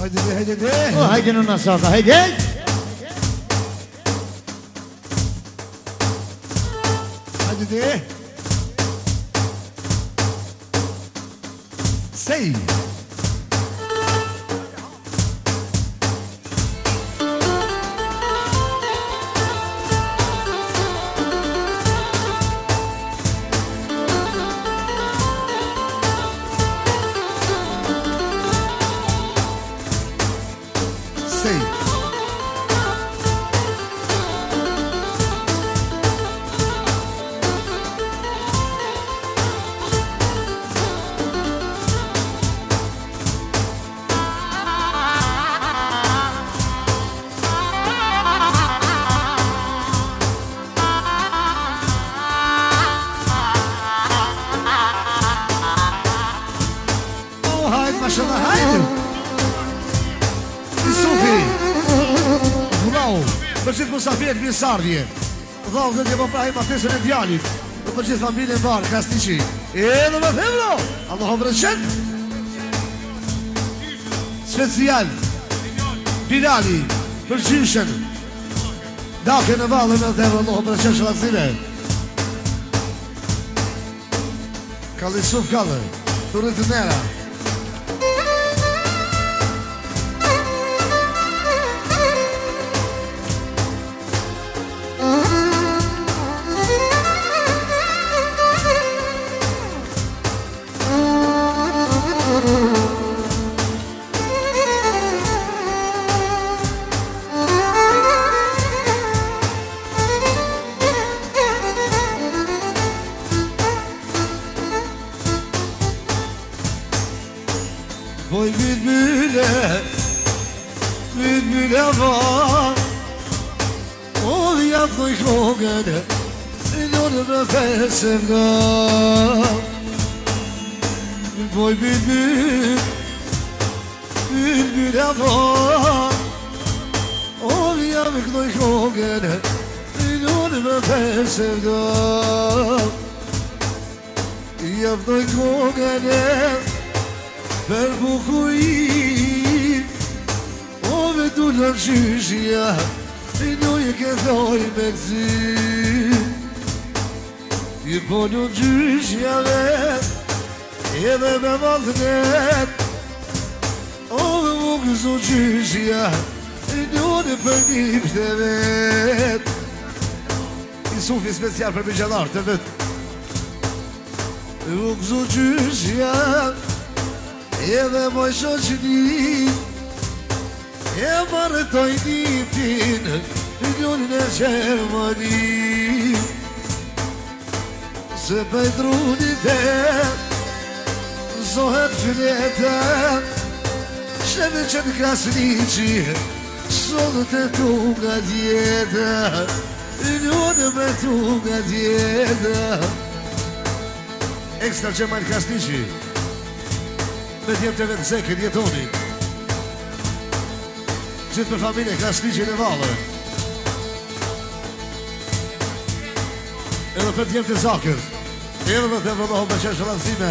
Hajde në nasaka, hajde. Hajde. Say. Për gjithë musafirët Misardje, dhallë dhe t'jema prahim aftesën e djallit, dhe për gjithë familjen Varë, Kastiqi, edhe me femro, Allah më rëshqen, special, Bilali, për gjyshen, dake në valë me femro, Allah më rëshqen shëllazime, Kalisuf Kallë, të rritë nera, Voj bülbüle var O yaptı kogene İnanırım fesevda Voj bülbüle var O yaptı kogene İnanırım fesevda Yaptı kogene Per bukurin O vetu në gjyshja I nuje këthoj me këzim I po një gjyshjave Edhe me valdnet O me mu këzu gjyshja I nune për një të vet I sufi special për bëgjallar të vet I mu këzu gjyshja Edhe moj shoqni E marrë toj nipin Në gjullin e Gjermani Se pëjdrunit e Zohet fleta Sheve që në krasnici Sodët e tunga djeta Në gjullin me tunga djeta Ekstra që majnë krasnici Me t'jem të vetë zekën jetoni Gjithë për familje Krasniqin e Valë Edhe për t'jem të zakër Edhe për t'jem vëllohu me qenë shëllazime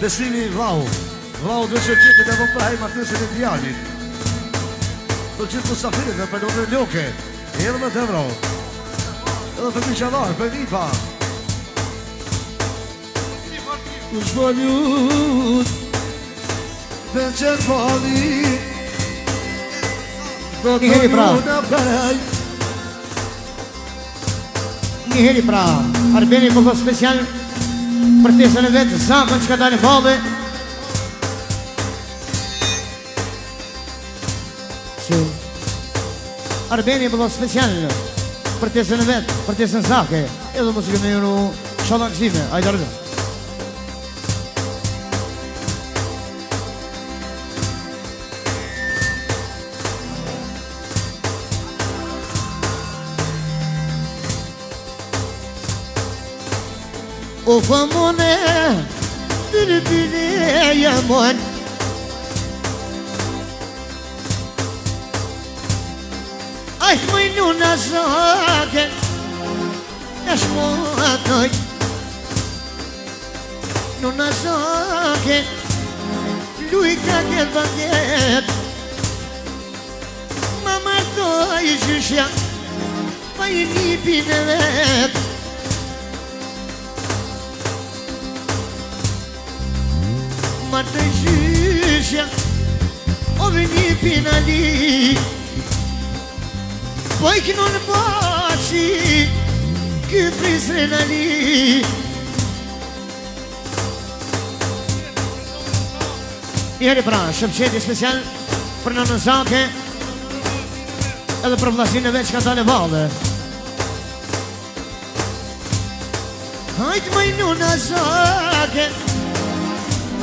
Besimi vlau Vlau dhe që qitë dhe më prahim aftesën e djallit Për gjithë musafirit dhe për në në ljoke Edhe për t'jem vlau Edhe për Mishallar, për Nipa U shboljut Për qënë pali Një heri pra Një heri pra Arbeni këllë special Për tesën e vetë Zakën që ka dalë babe Arbeni këllë special Për tesën e vetë Për tesën Zakë Edhe musikën e jënu Shala kësime Ajde arëve O famone, bülbüle yaman Ay mıynuna zaten Yaşmadık Nuna zake Lui ka këtë banket Ma martoj gjyshja Pa i nipin e vet Martoj gjyshja Ove nipin ali Po i kënon baci Ky prisren ali Njeri pra, shëmqeti special për në nëzake edhe për vlasin e veç ka tale vale Hajt mëj në nëzake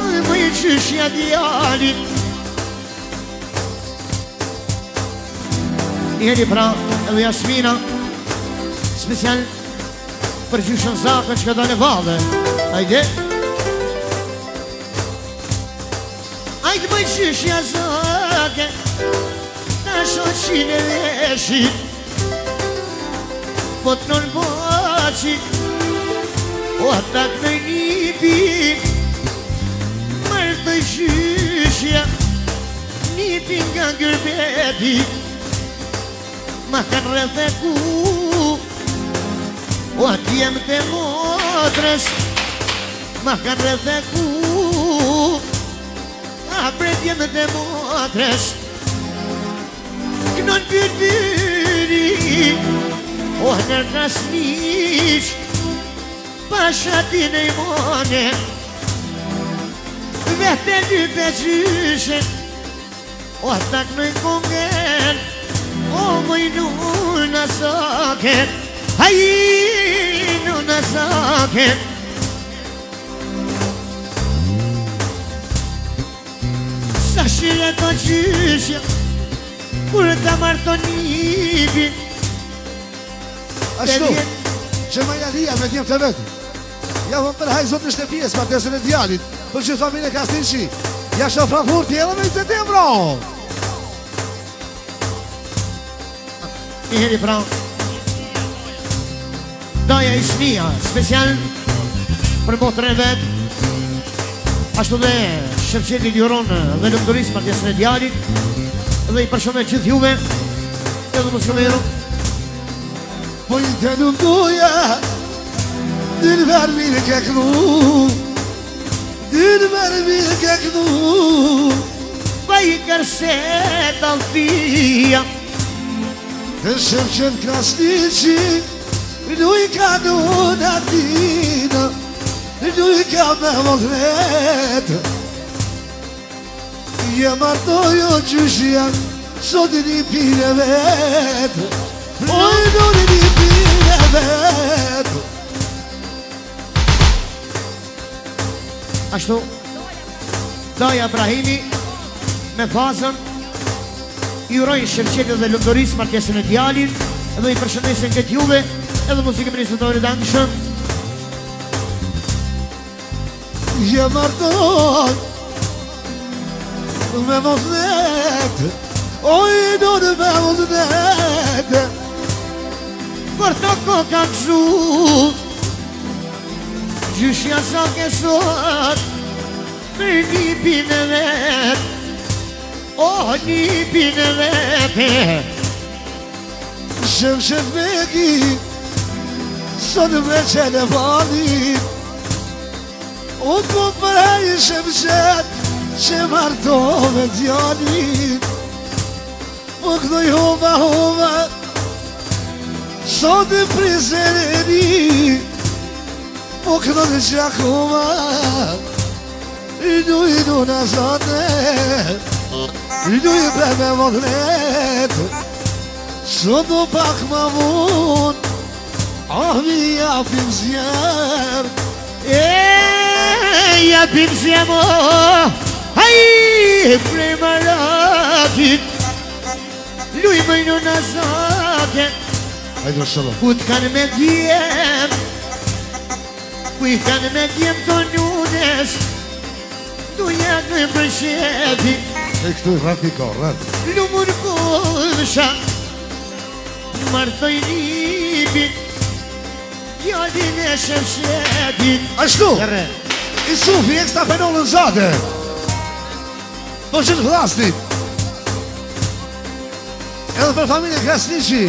edhe mëj qyshja djalit Njeri pra, edhe Jasmina special për gjyshën zake që ka tale vale Hajde Hajtë më qyshja zake Ta shoqin e veshit Po të nën baci O atak në nipi Mërë të qyshja Nipi nga gërbeti Ma kanë rrëthe ku O atjem të motrës Ma kanë rrëthe ku A pretjem të motres Kënon pyri O në krasniq Pashatin e imone Vete dy peqyshe O atak në kongen O mëj nuna saket Haji nuna saket Sa shire të qyshja Kur të martonipi Ashtu Që majalia me djemë të vetë Ja vëm për hajzot në shtëpijes Martesën e djalit Për që familje Kastinqi Ja shë Frankfurt edhe me 20 septembro Njëri pra Daja Ismia Special Për botën e vetë Ashtu dhe Shëmqeti Ljuron dhe lëmëturis Martesën e djalit Dhe i përshomet gjithë juve Edhe muskomeru Po i të nëndoja Dyrëver mirë ke kënu Dyrëver mirë ke kënu Pa i kërset alfia Të Shëmqet Kastinqi Nuj ka nuna tina Nuj ka me vëllëret Je martojo qyshja Sot një pire vet Oj nuri një pire vet Ashtu Daja Brahimi Me fazën I urojnë Shëmqetit dhe lëmëturis Martesën e djalit Edhe i përshëndesin këtë juve Edhe muzikë ministrë të dangëshëm Je martoj Me vëllënet Oj nuri me vëllënet Për të koka këzu Gjyshja sa ke sot Për nipin e vet O nipin e vete Shëmqet me ki Sot me qene valin O ku për hajë Shëmqet Që martove djalin Po këdoj hova Sot e prizereni Po këdoj në gjakova Idu në zane Idu i bre me vëllënet Sot do pak ma vun Ah mi japim zjerë Japim zjemo Haj, prej marakit Luj mëjnë në zake Hajde shëllë Ku t'kanë me djem Ku i kanë me djem të nunes Du jak në përshepi E këtu rafiko, raf Lumur kusha Martoj nipit Gjallin e Shëmqetit Ashtu Kërre I Sufi, ekstra penolën zate. Po që të vlasnit. Edhe për familje Krasniqi.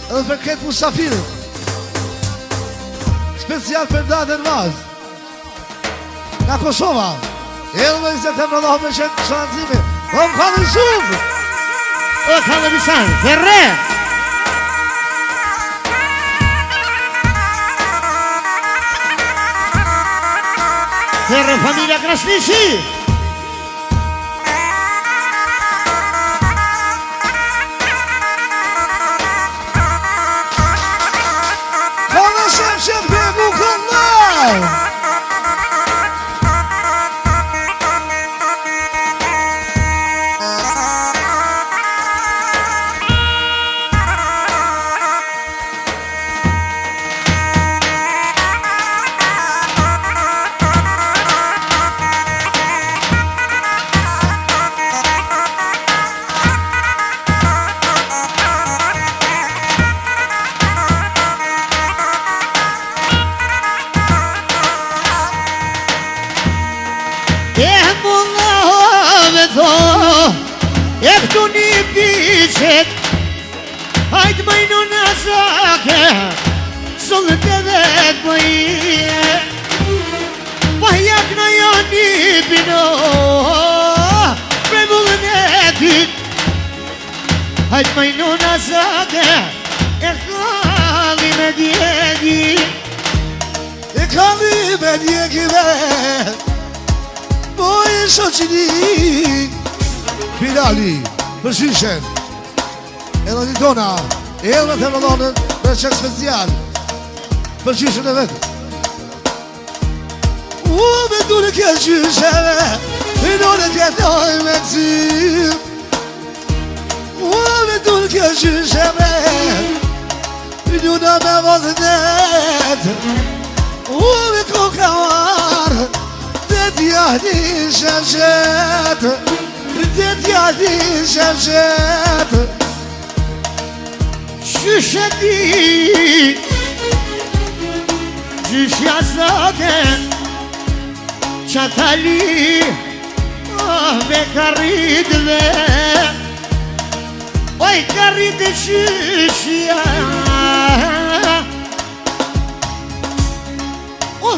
Edhe për këtë musafirët. Special për datën vazë. Nga Kosova. Edhe me 20 euro Allah me qenë shantime. O më kanë Sufi. O kanë Bisan, Ferre. Ferre, familja Krasniqi. Kanë Shemshet Begu Këllaj. E këtu një pichet Hajtë majnu në sake Sullët edhe të bëjë Pahjak në jo një pino Pre bullën e dyt Hajtë majnu në sake E kalli me djegi E kalli me djegi me Boj shoqini Bilali, për shishen Edhe një tona Edhe me të mëllonën Për qek special Për shishen e vetë Me dure kje shishen Me dure kje doj me cim Me dure kje shishen Me dure me vëznet Me kokavar Dhe t'jahdi shemshet Dhe t'jahdi shemshet Shësheti Gjyshja zaten Qatali Me karit dhe Oj karit e shëshja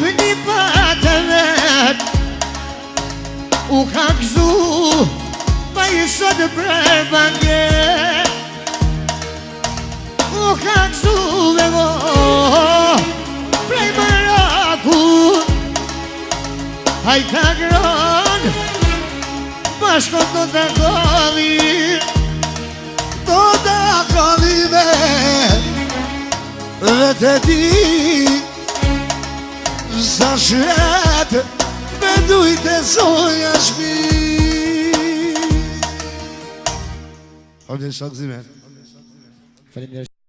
Një patë vet U ka këzu Ma i sot prej banget U ka këzu dhe vo Prej Maraku Hajta gron Bashko do të kodhi Do të kodhi me Dhe të di Sa shret Me dujte zonja shpi Hajde shak zime